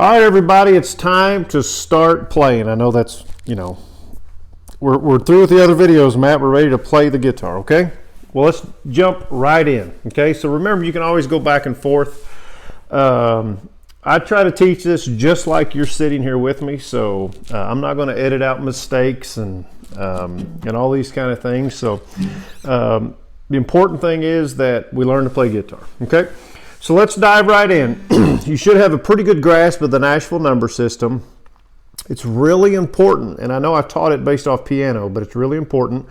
All right, everybody, it's time to start playing. I know that's, we're through with the other videos, Matt. We're ready to play the guitar, okay? Well, let's jump right in, okay? So remember, you can always go back and forth. I try to teach this just like you're sitting here with me, so I'm not going to edit out mistakes and all these kind of things. So the important thing is that we learn to play guitar, okay? So let's dive right in. You should have a pretty good grasp of the Nashville number system. It's really important, and I know I taught it based off piano, but it's really important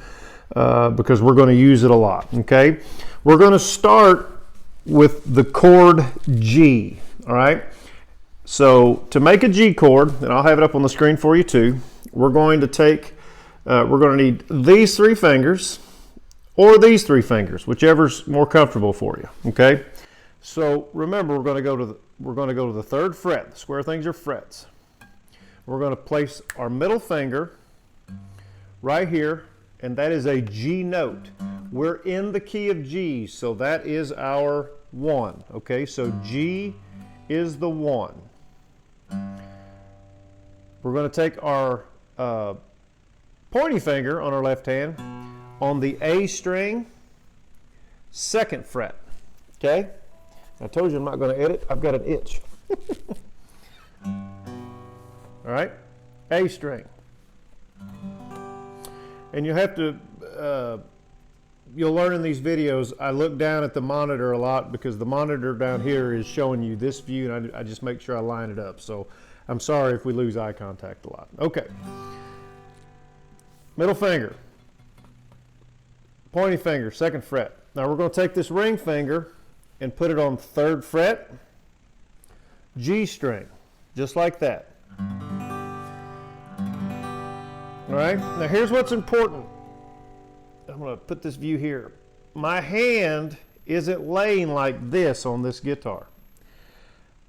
because we're going to use it a lot, okay? We're going to start with the chord G, all right? So to make a G chord, and I'll have it up on the screen for you too, we're going to need these three fingers or these three fingers, whichever's more comfortable for you, okay? So remember, we're going to go to the third fret. The square things are frets. We're going to place our middle finger right here, and that is a G note. We're in the key of G, so that is our 1. Okay, so G is the 1. We're going to take our pointy finger on our left hand on the A string, 2nd fret. Okay? I told you I'm not going to edit. I've got an itch. All right, A string. And you have to, you'll learn in these videos, I look down at the monitor a lot because the monitor down here is showing you this view, and I just make sure I line it up. So I'm sorry if we lose eye contact a lot. Okay. Middle finger. Pointy finger, 2nd fret. Now we're going to take this ring finger and put it on 3rd fret, G string, just like that. All right, now here's what's important. I'm going to put this view here. My hand isn't laying like this on this guitar.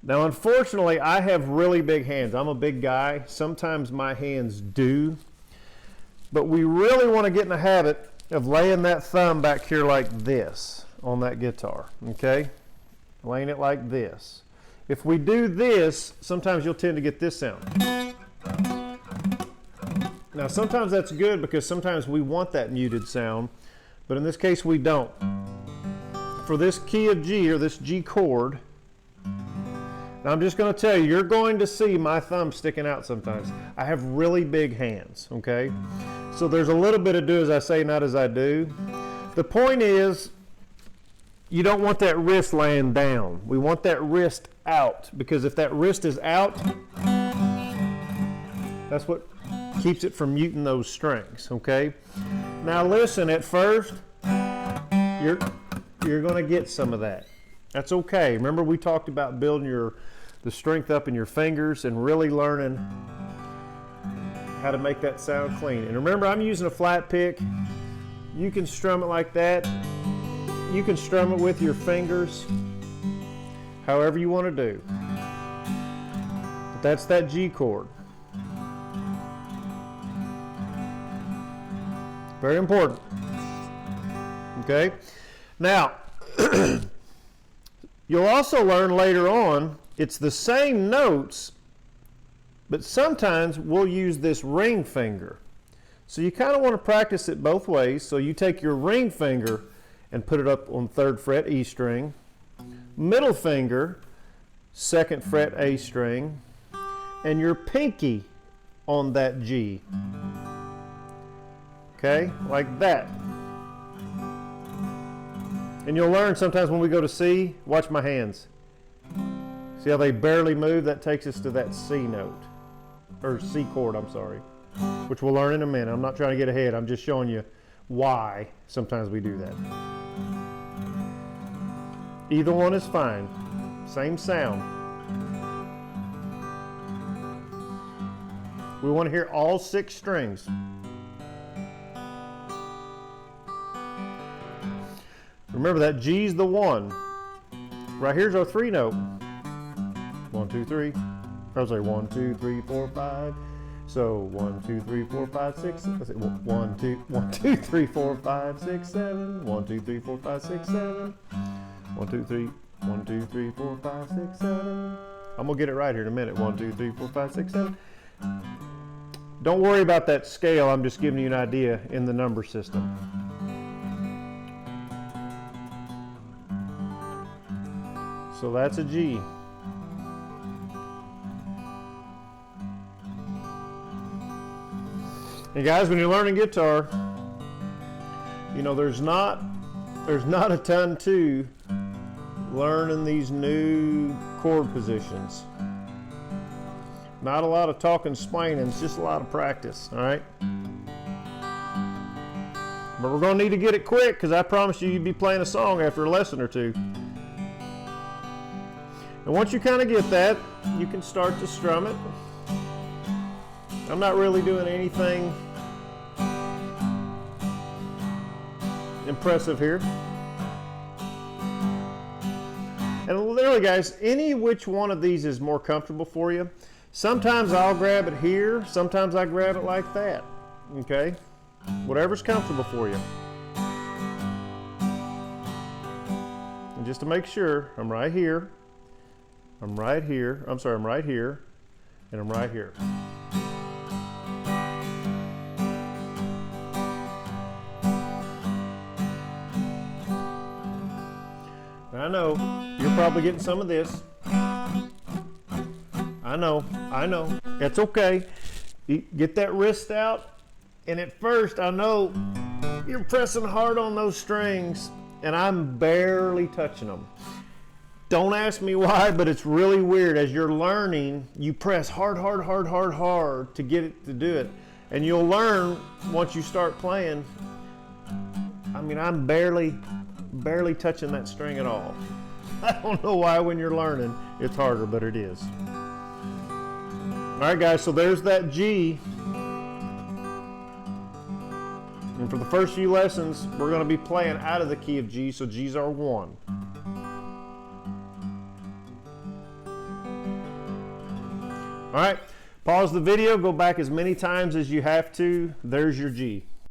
Now, unfortunately, I have really big hands. I'm a big guy. Sometimes my hands do. But we really want to get in the habit of laying that thumb back here like this on that guitar, okay? Laying it like this. If we do this, sometimes you'll tend to get this sound. Now, sometimes that's good because sometimes we want that muted sound, but in this case we don't. For this key of G, or this G chord, now I'm just going to tell you, you're going to see my thumb sticking out sometimes. I have really big hands, okay? So there's a little bit of do as I say, not as I do. The point is, you don't want that wrist laying down. We want that wrist out, because if that wrist is out, that's what keeps it from muting those strings, okay? Now listen, at first, you're going to get some of that. That's okay. Remember, we talked about building the strength up in your fingers and really learning how to make that sound clean. And remember, I'm using a flat pick. You can strum it like that. You can strum it with your fingers, however you want to do. But that's that G chord. Very important. Okay? Now, you'll also learn later on, it's the same notes, but sometimes we'll use this ring finger. So you kind of want to practice it both ways. So you take your ring finger and put it up on 3rd fret E string, middle finger, 2nd fret A string, and your pinky on that G. Okay, like that. And you'll learn sometimes when we go to C, watch my hands. See how they barely move? That takes us to that C note, or C chord, I'm sorry, which we'll learn in a minute. I'm not trying to get ahead. I'm just showing you why sometimes we do that. Either one is fine. Same sound. We want to hear all 6 strings. Remember that G's the 1. Right here's our 3 note. 1, 2, 3. I was like 1, 2, 3, 4, 5. So 1, 2, 3, 4, 5, 6. 1, 2, 3, 4, 5, 6, 7. 1, 2, 3, 4, 5, 6, 7. 1, 2, 3. 1, 2, 3, 4, 5, 6, 7. I'm gonna get it right here in a minute. 1, 2, 3, 4, 5, 6, 7. Don't worry about that scale. I'm just giving you an idea in the number system. So that's a G. And guys, when you're learning guitar, you know, there's not a ton to learning these new chord positions. Not a lot of talking, explaining, it's just a lot of practice, all right? But we're gonna need to get it quick, because I promise you'd be playing a song after a lesson or two. And once you kind of get that, you can start to strum it. I'm not really doing anything impressive here. And literally, guys, any which one of these is more comfortable for you. Sometimes I'll grab it here, sometimes I grab it like that, okay? Whatever's comfortable for you. And just to make sure, I'm right here, I'm right here, I'm sorry, I'm right here, and I'm right here. I know, you're probably getting some of this. I know, it's okay. You get that wrist out, and at first I know you're pressing hard on those strings, and I'm barely touching them. Don't ask me why, but it's really weird. As you're learning, you press hard to get it to do it. And you'll learn once you start playing. I mean, I'm barely touching that string at all. I don't know why when you're learning it's harder, but it is. All right, guys, so there's that G. And for the first few lessons, we're going to be playing out of the key of G, so G's our 1. All right, pause the video, go back as many times as you have to. There's your G.